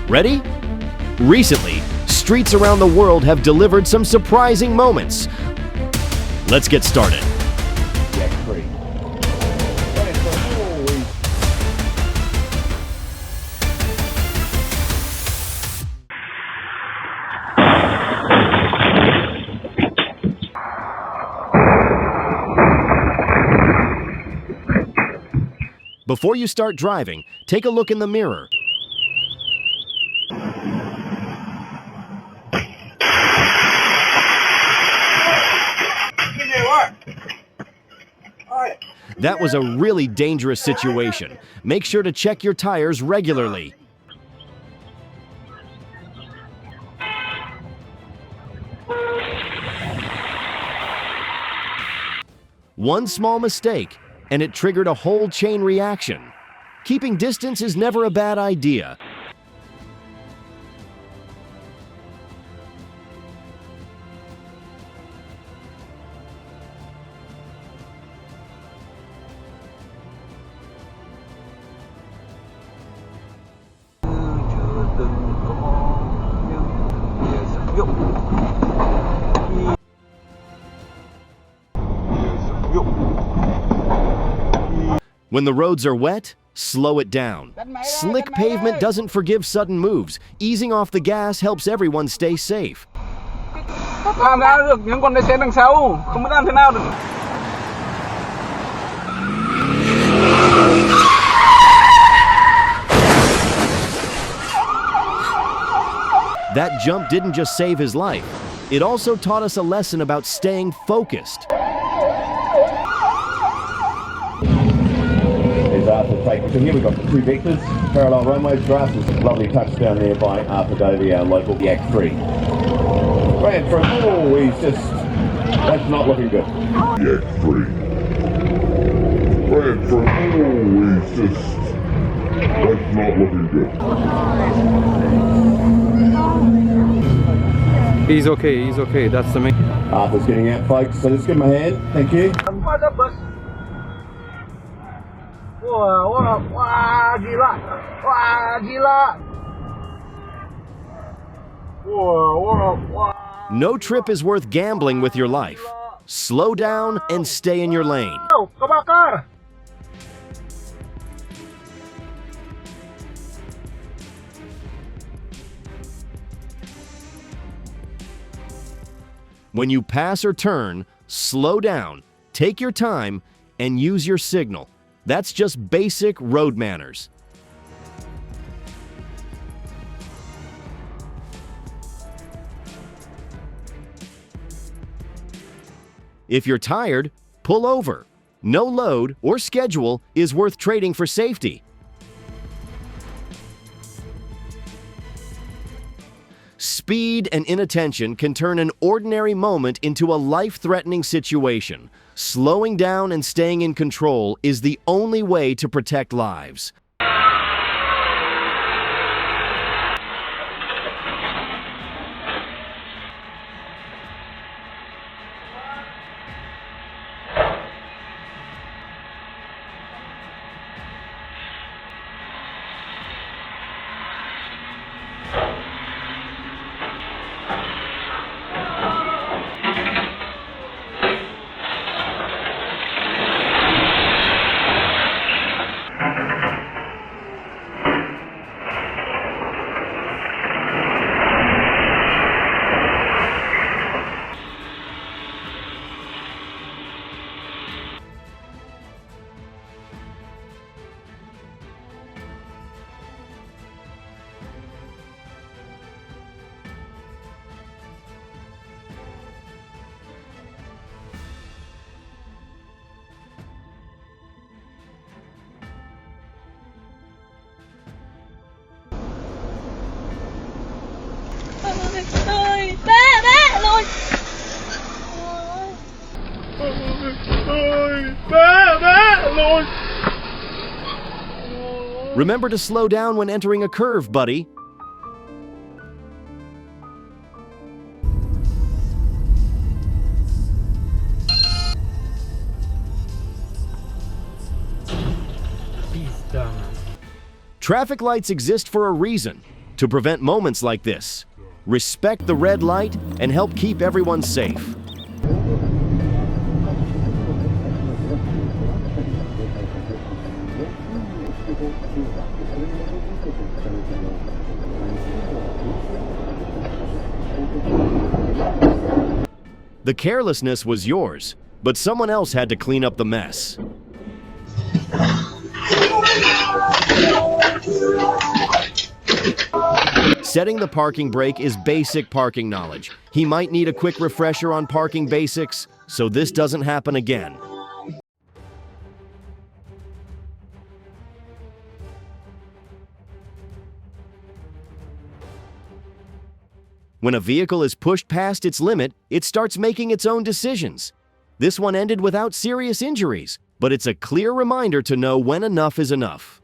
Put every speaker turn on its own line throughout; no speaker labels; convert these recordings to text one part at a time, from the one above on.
Ready? Recently, streets around the world have delivered some surprising moments. Let's get started. Before you start driving, take a look in the mirror. That was a really dangerous situation. Make sure to check your tires regularly. One small mistake, and it triggered a whole chain reaction. Keeping distance is never a bad idea. When the roads are wet, slow it down. Slick pavement doesn't forgive sudden moves. Easing off the gas helps everyone stay safe. That jump didn't just save his life. It also taught us a lesson about staying focused.
So here we've got the two vectors, parallel runways, grass is a lovely touchdown there by Arthur Davey, our local Yak 3. Ran through, oh, he's just, that's not looking good.
Yak 3. Ran through, oh, he's just, that's not looking good.
He's okay, that's the main.
Arthur's getting out, folks, so let's give him a hand, thank you.
Wah, gila. Wah, gila. Wah.
No trip is worth gambling with your life. Slow down and stay in your lane.
Kebakar.
When you pass or turn, slow down, take your time, and use your signal. That's just basic road manners. If you're tired, pull over. No load or schedule is worth trading for safety. Speed and inattention can turn an ordinary moment into a life-threatening situation. Slowing down and staying in control is the only way to protect lives. Remember to slow down when entering a curve, buddy. Traffic lights exist for a reason, to To prevent moments like this, respect the red light and help keep everyone safe. The carelessness was yours, but someone else had to clean up the mess. Setting the parking brake is basic parking knowledge. He might need a quick refresher on parking basics, so this doesn't happen again. When a vehicle is pushed past its limit, it starts making its own decisions. This one ended without serious injuries, but it's a clear reminder to know when enough is enough.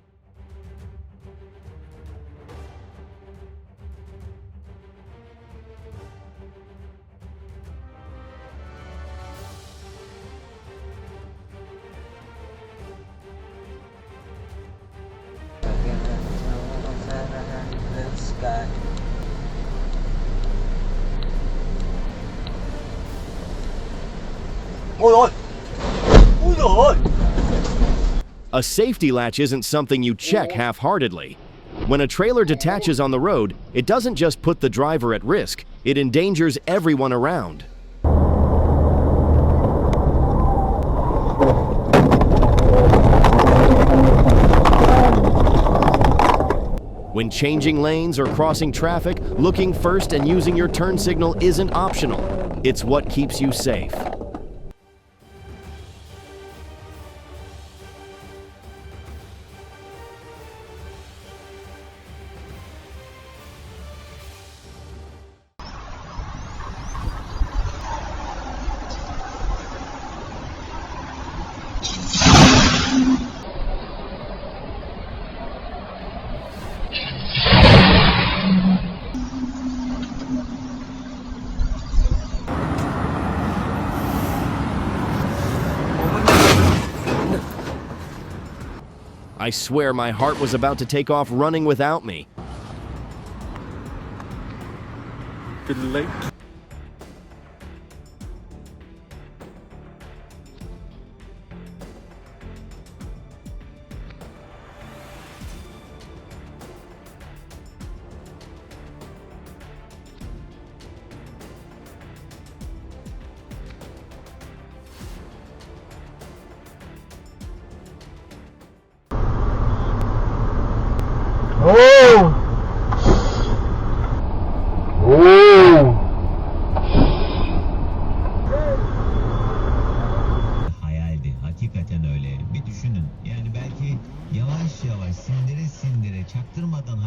A safety latch isn't something you check half-heartedly. When a trailer detaches on the road, it doesn't just put the driver at risk, it endangers everyone around. When changing lanes or crossing traffic, looking first and using your turn signal isn't optional. It's what keeps you safe. I swear my heart was about to take off running without me.
Been late.
Hayaldi. Hakikaten öyle. Bir düşünün. Yani belki yavaş yavaş sindire sindire çaktırmadan.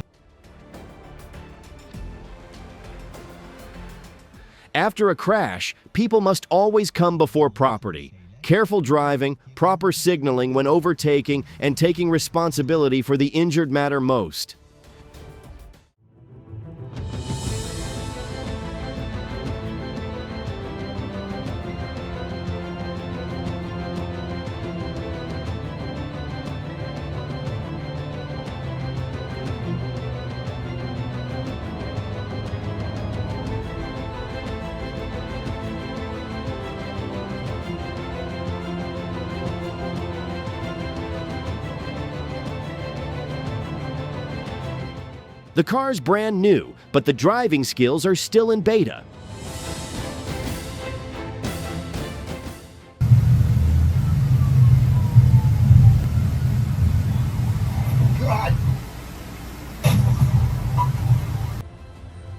After a crash, people must always come before property. Careful driving, proper signaling when overtaking, and taking responsibility for the injured matter most. The car's brand new, but the driving skills are still in beta.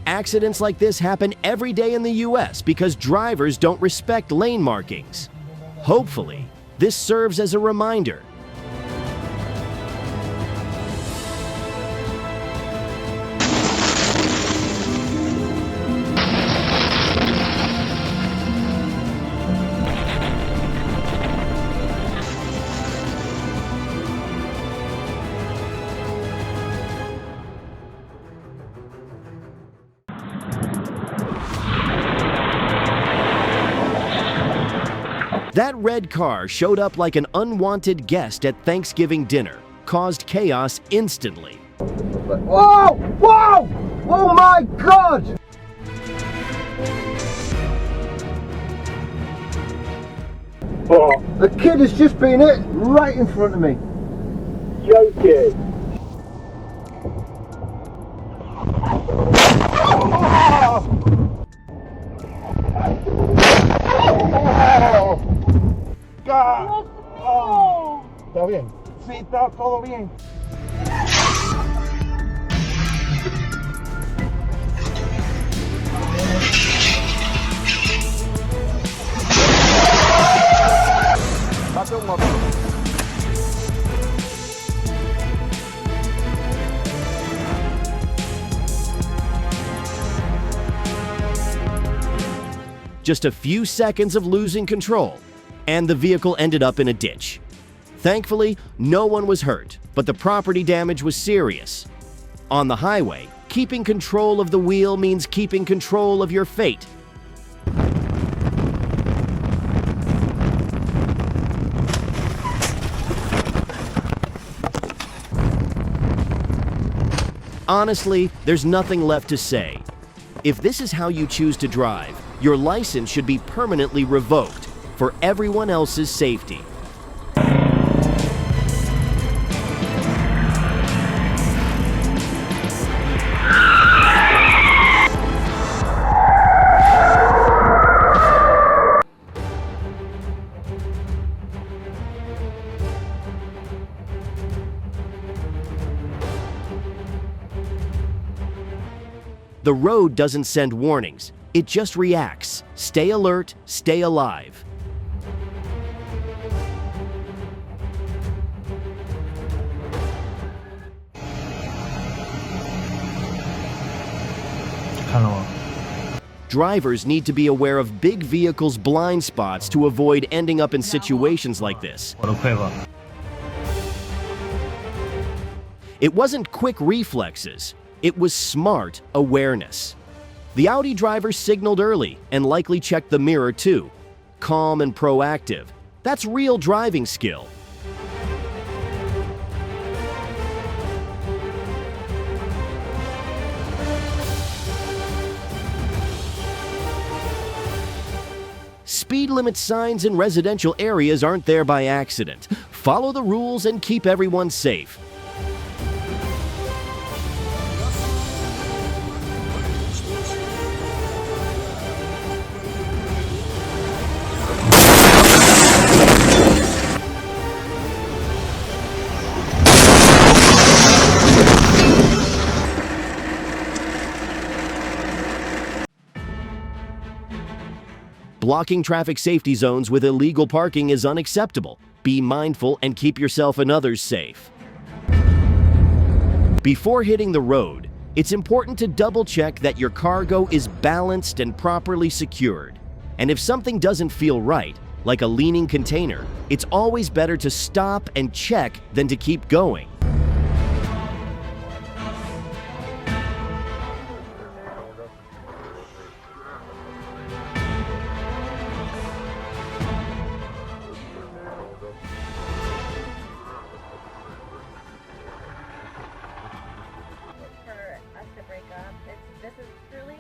Accidents like this happen every day in the US because drivers don't respect lane markings. Hopefully, this serves as a reminder. That red car showed up like an unwanted guest at Thanksgiving dinner, caused chaos instantly.
Whoa! Whoa! Oh my God! Oh, the kid has just been hit right in front of me. Joking. ¿Está bien? Sí, está todo bien.
Just a few seconds of losing control, and the vehicle ended up in a ditch. Thankfully, no one was hurt, but the property damage was serious. On the highway, keeping control of the wheel means keeping control of your fate. Honestly, there's nothing left to say. If this is how you choose to drive, your license should be permanently revoked for everyone else's safety. The road doesn't send warnings, it just reacts. Stay alert, stay alive. Drivers need to be aware of big vehicles' blind spots to avoid ending up in situations like this. It wasn't quick reflexes. It was smart awareness. The Audi driver signaled early and likely checked the mirror too. Calm and proactive. That's real driving skill. Speed limit signs in residential areas aren't there by accident. Follow the rules and keep everyone safe. Blocking traffic safety zones with illegal parking is unacceptable. Be mindful and keep yourself and others safe. Before hitting the road, it's important to double-check that your cargo is balanced and properly secured. And if something doesn't feel right, like a leaning container, it's always better to stop and check than to keep going.
For us to break up, this is truly.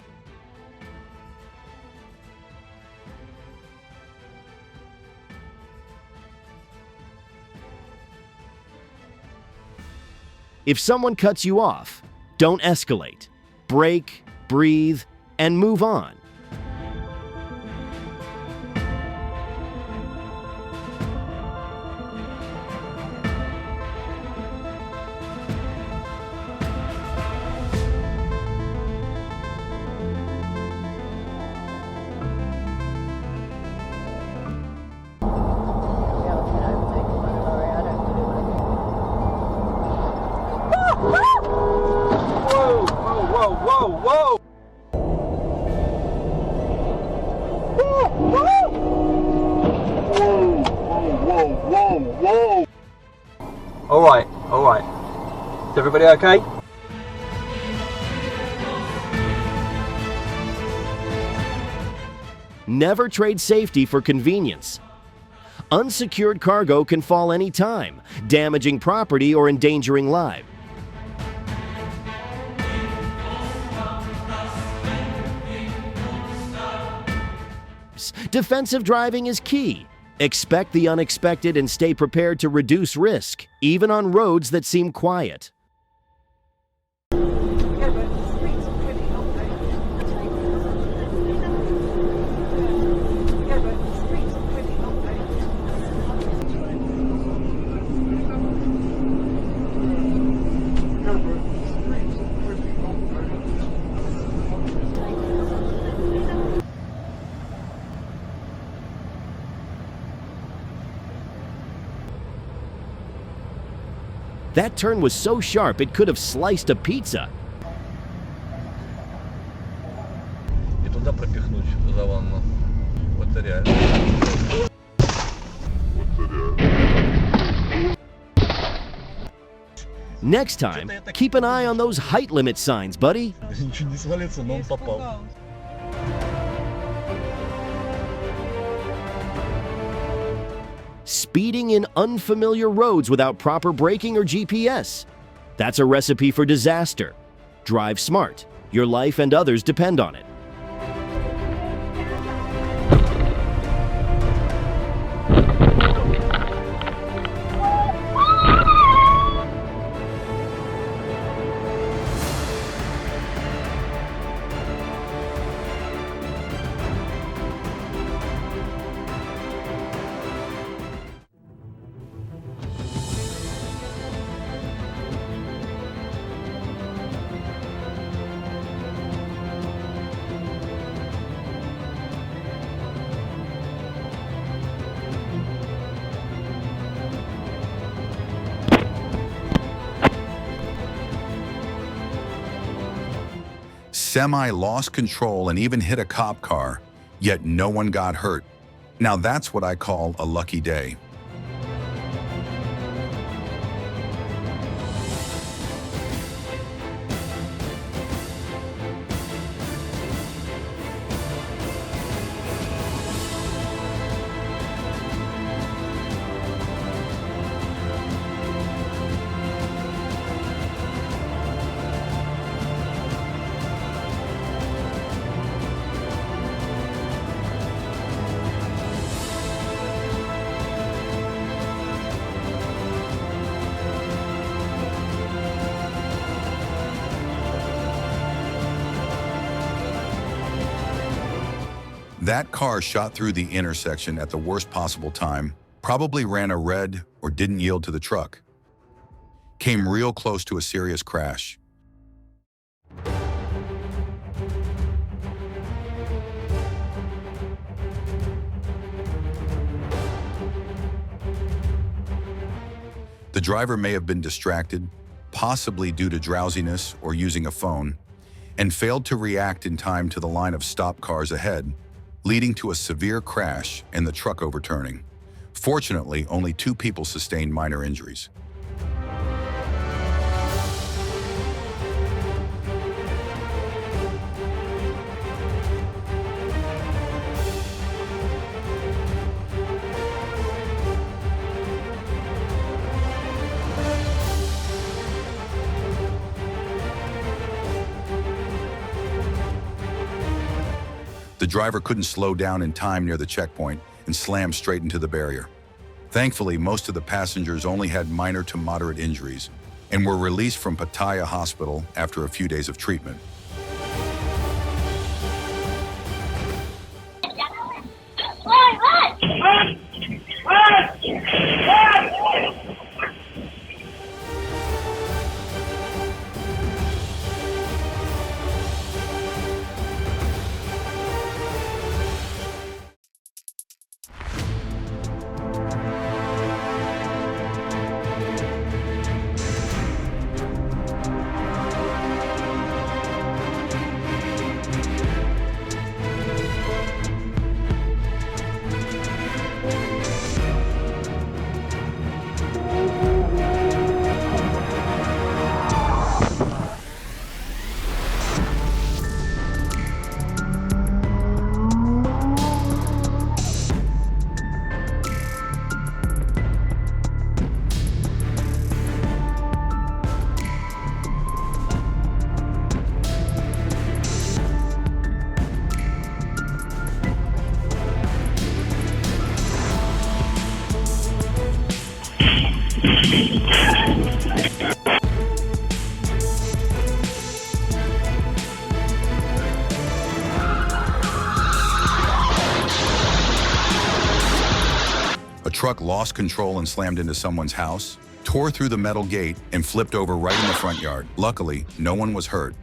If someone cuts you off, don't escalate. Break, breathe, and move on.
Whoa! Whoa! All right. Is everybody okay?
Never trade safety for convenience. Unsecured cargo can fall anytime, damaging property or endangering lives. careless. Defensive driving is key. Expect the unexpected and stay prepared to reduce risk, even on roads that seem quiet. That turn was so sharp it could have sliced a pizza.
И туда пропихнуть заванно. Вот это реально.
Next time, keep an eye on those height limit signs, buddy.
Ничего не свалится, но он попал.
Speeding in unfamiliar roads without proper braking or GPS. That's a recipe for disaster. Drive smart. Your life and others depend on it.
Semi lost control and even hit a cop car, yet no one got hurt. Now that's what I call a lucky day. That car shot through the intersection at the worst possible time, probably ran a red or didn't yield to the truck. Came real close to a serious crash. The driver may have been distracted, possibly due to drowsiness or using a phone, and failed to react in time to the line of stopped cars ahead, leading to a severe crash and the truck overturning. Fortunately, only 2 people sustained minor injuries. The driver couldn't slow down in time near the checkpoint and slammed straight into the barrier. Thankfully, most of the passengers only had minor to moderate injuries and were released from Pattaya Hospital after a few days of treatment. truck lost control and slammed into someone's house, tore through the metal gate, and flipped over right in the front yard. Luckily, no one was hurt.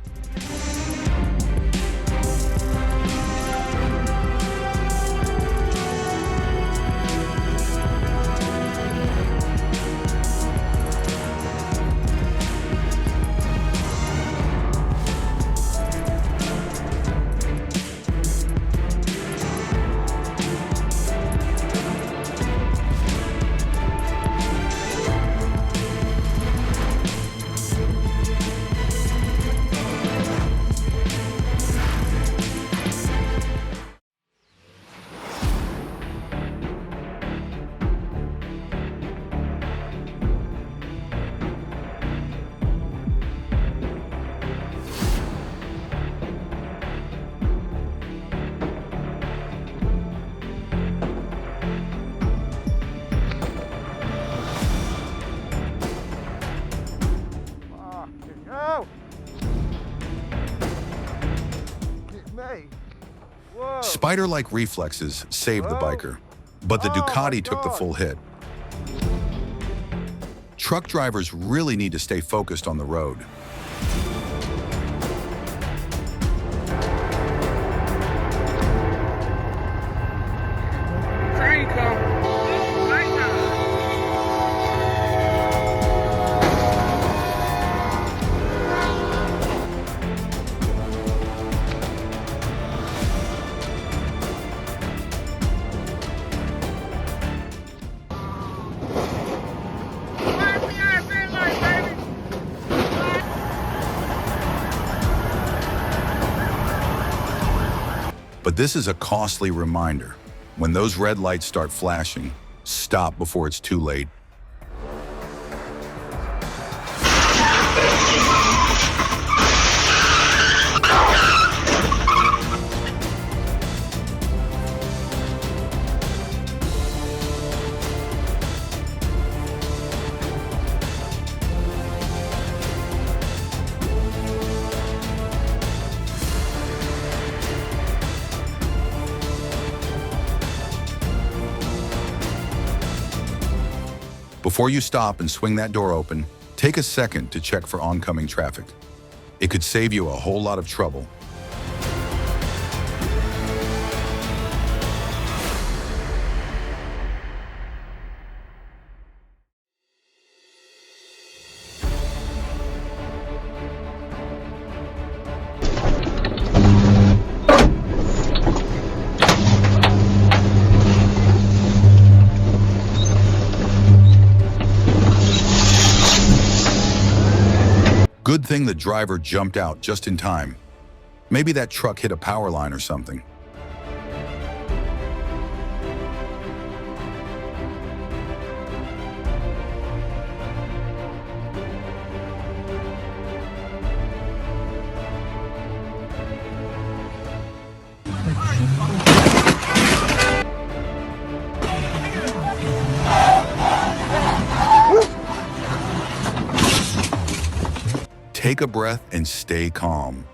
No! It's me. Whoa.
Spider-like reflexes saved the biker, but the Ducati took the full hit. Truck drivers really need to stay focused on the road.
Train come. Right now.
But this is a costly reminder. When those red lights start flashing, stop before it's too late. Before you stop and swing that door open, take a second to check for oncoming traffic. It could save you a whole lot of trouble. Good thing the driver jumped out just in time. Maybe that truck hit a power line or something. Take a breath and stay calm.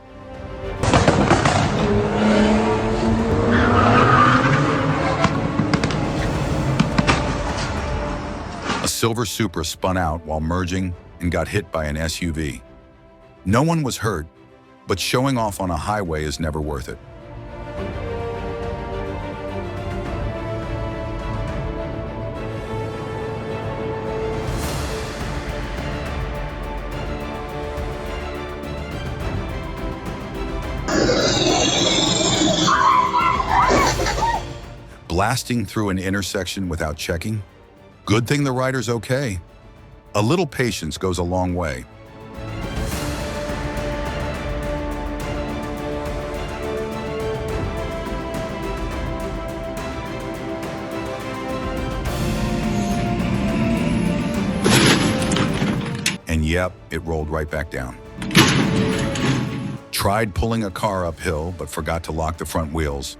A silver Supra spun out while merging and got hit by an SUV. No one was hurt, but showing off on a highway is never worth it. Blasting through an intersection without checking? Good thing the rider's okay. A little patience goes a long way. And yep, it rolled right back down. Tried pulling a car uphill, but forgot to lock the front wheels.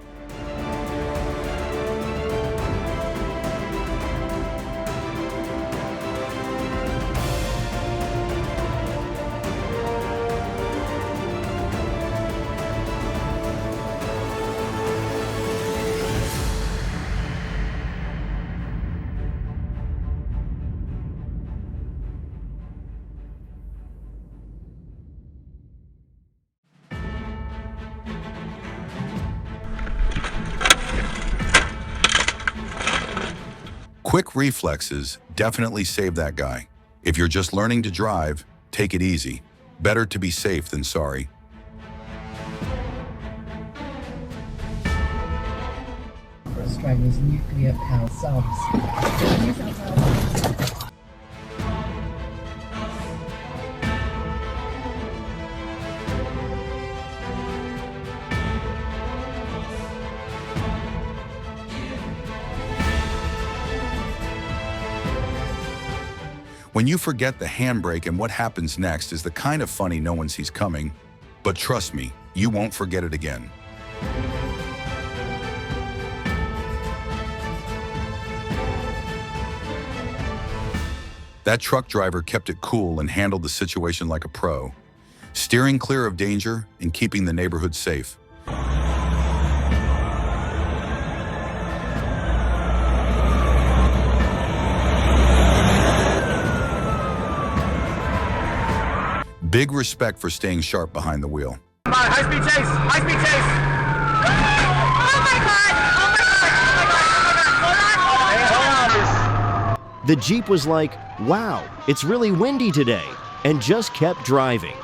Quick reflexes definitely save that guy. If you're just learning to drive, take it easy. Better to be safe than sorry.
For Australia's nuclear power subs.
When you forget the handbrake and what happens next is the kind of funny no one sees coming, but trust me, you won't forget it again. That truck driver kept it cool and handled the situation like a pro, steering clear of danger and keeping the neighborhood safe. Big respect for staying sharp behind the wheel.
High-speed chase! High-speed chase!
The Jeep was like, wow, it's really windy today, and just kept driving.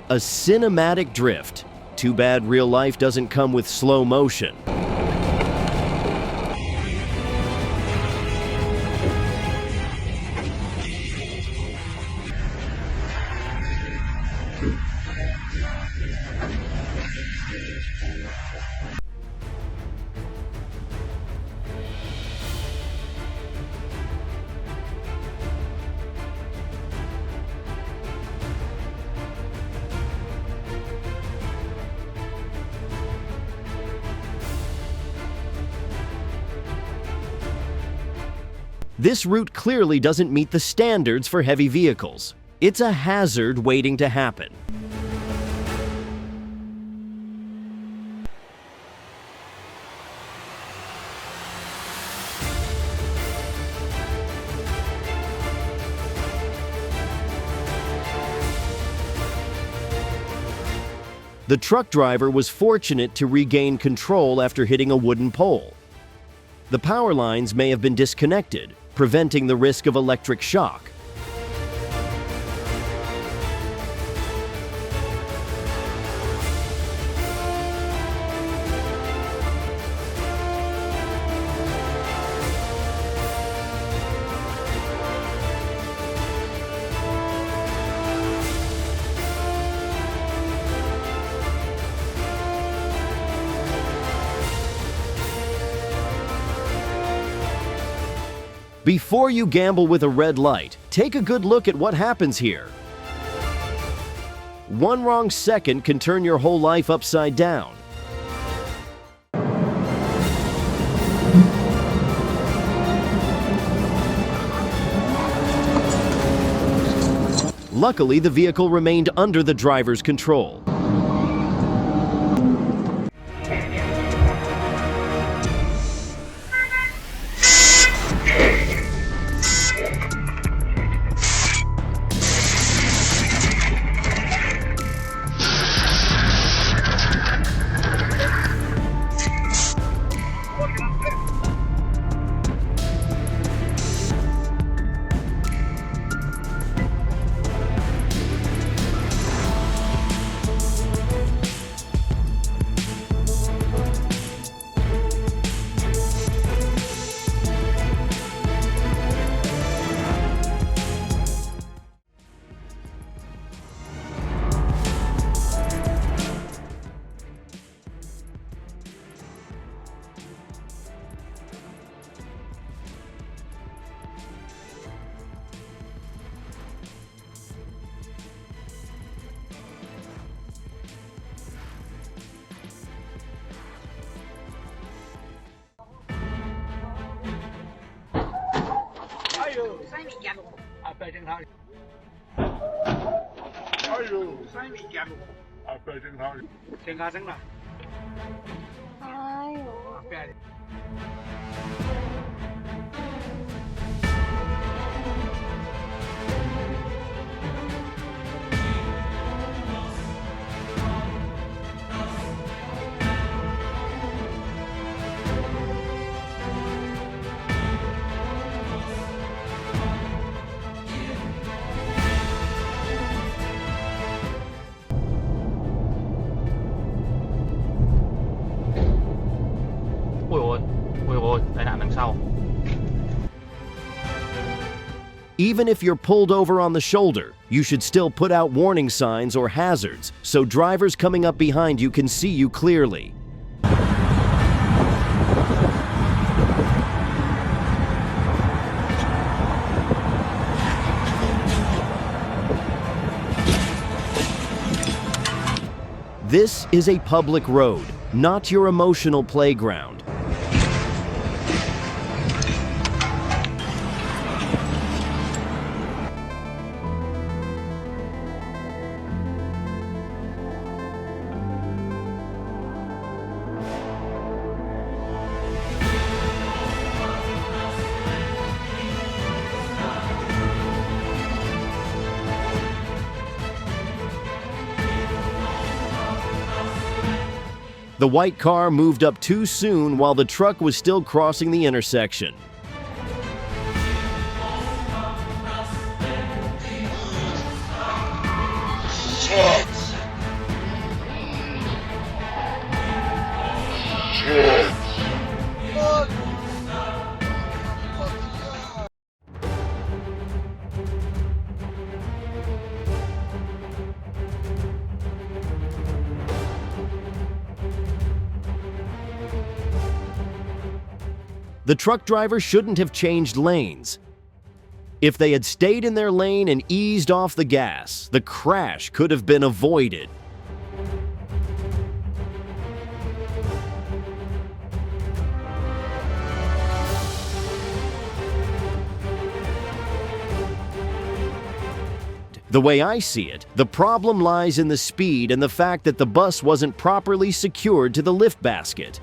A cinematic drift. Too bad real life doesn't come with slow motion. This route clearly doesn't meet the standards for heavy vehicles. It's a hazard waiting to happen. The truck driver was fortunate to regain control after hitting a wooden pole. The power lines may have been disconnected, preventing the risk of electric shock. Before you gamble with a red light, take a good look at what happens here. One wrong second can turn your whole life upside down. Luckily, the vehicle remained under the driver's control.
tai nạn đằng sau.
Even if you're pulled over on the shoulder, you should still put out warning signs or hazards so drivers coming up behind you can see you clearly. This is a public road, not your emotional playground. The white car moved up too soon while the truck was still crossing the intersection. The truck driver shouldn't have changed lanes. If they had stayed in their lane and eased off the gas, the crash could have been avoided. The way I see it, the problem lies in the speed and the fact that the bus wasn't properly secured to the lift basket.